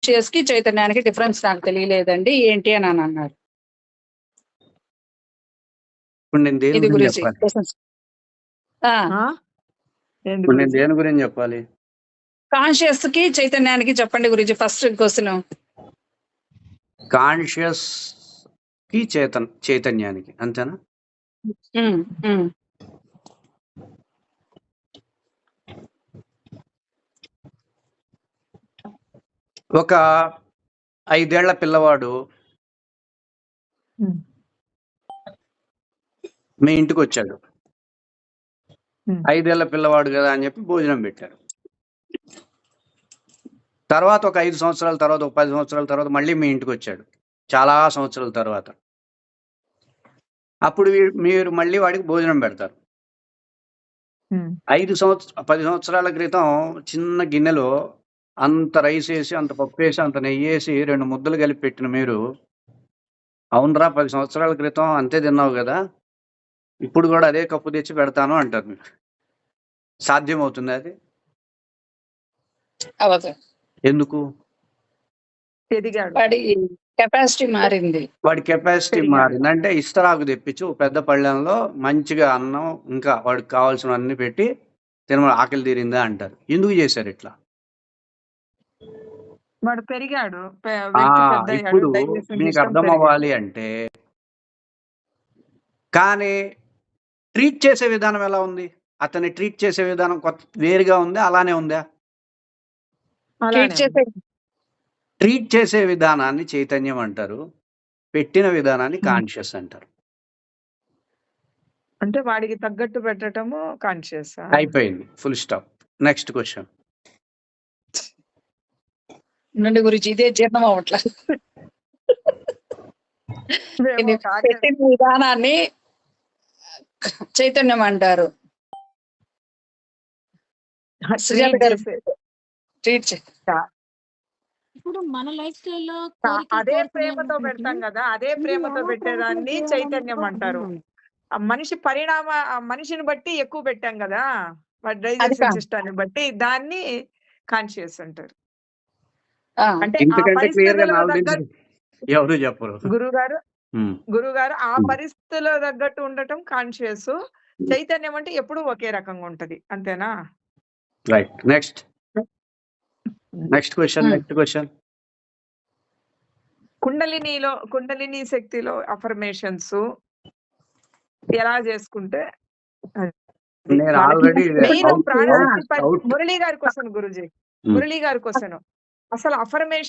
Conscious కి చైతన్యానికి difference నాకు తెలియలేదండి ఏంటి అని అన్నారు. ఇప్పుడు నేను దేని ఇది గురించి గురించి చెప్పాలి? ఇప్పుడు నేను దేని గురించి చెప్పాలి? కాన్షియస్ కి చైతన్యానికి చెప్పండి గురించి ఫస్ట్ క్వశ్చన్. కాన్షియస్ కి చైతన్యానికి అంతేనా? ఒక 5 ఏళ్ల పిల్లవాడు మీ ఇంటికి వచ్చాడు. 5 ఏళ్ల పిల్లవాడు కదా అని చెప్పి భోజనం పెట్టారు. తర్వాత ఒక 5 సంవత్సరాల తర్వాత, ఒక 10 సంవత్సరాల తర్వాత మళ్ళీ మీ ఇంటికి వచ్చాడు. చాలా సంవత్సరాల తర్వాత. అప్పుడు మీరు మళ్ళీ వాడికి భోజనం పెడతారు. 10 సంవత్సరాల క్రితం చిన్న గిన్నెలో అంత రైస్ వేసి, అంత పప్పు వేసి, అంత నెయ్యి వేసి 2 ముద్దలు కలిపి పెట్టిన మీరు, అవునరా 10 సంవత్సరాల క్రితం అంతే తిన్నావు కదా, ఇప్పుడు కూడా అదే కప్పు తెచ్చి పెడతాను అంటారు మీరు. సాధ్యమవుతుంది అది? ఎందుకు? వాడి కెపాసిటీ మారింది. వాడి కెపాసిటీ మారింది అంటే ఇస్తరాకు తెప్పించి పెద్ద పళ్ళెంలో మంచిగా అన్నం ఇంకా వాడికి కావాల్సిన అన్ని పెట్టి తినమని, ఆకలి తీరిందా అంటారు. ఎందుకు చేశారు ఇట్లా? వాడు పెరిగాడు. ఇప్పుడు మీకు అర్థం అవ్వాలి అంటే, కానీ ట్రీట్ చేసే విధానం ఎలా ఉంది? అతన్ని ట్రీట్ చేసే విధానం వేరుగా ఉందా, అలానే ఉందా? ట్రీట్ చేసే విధానాన్ని చైతన్యం అంటారు, పెట్టిన విధానాన్ని కాన్షియస్ అంటారు. అంటే వాడికి తగ్గట్టు పెట్టడము కాన్షియస్. అయిపోయింది, ఫుల్ స్టాప్. Next question. గురించి ఇదే జీర్ణం అవ్వట్లేదు. పెట్టిన విధానాన్ని చైతన్యం అంటారు. ఇప్పుడు మన లైఫ్ స్టైల్లో అదే ప్రేమతో పెడతాం కదా, అదే ప్రేమతో పెట్టేదాన్ని చైతన్యం అంటారు. ఆ మనిషిని బట్టి ఎక్కువ పెట్టాం కదా, డైజెషన్ సిస్టాన్ని బట్టి, దాన్ని కాన్షియస్ అంటారు. అంటే ఎవరు చెప్పరు గురుగారు ఆ పరిస్థితుల్లో తగ్గట్టు ఉండటం కాన్షియస్. చైతన్యం అంటే ఎప్పుడు ఒకే రకంగా ఉంటది, అంతేనా? రైట్. Next question. కుండలిని శక్తిలో అఫర్మేషన్స్ ఎలా చేసుకుంటే? మురళీ గారి క్వశ్చన్ గురుజీ, మురళీ గారి క్వశ్చన్. అసలు అఫర్మేషన్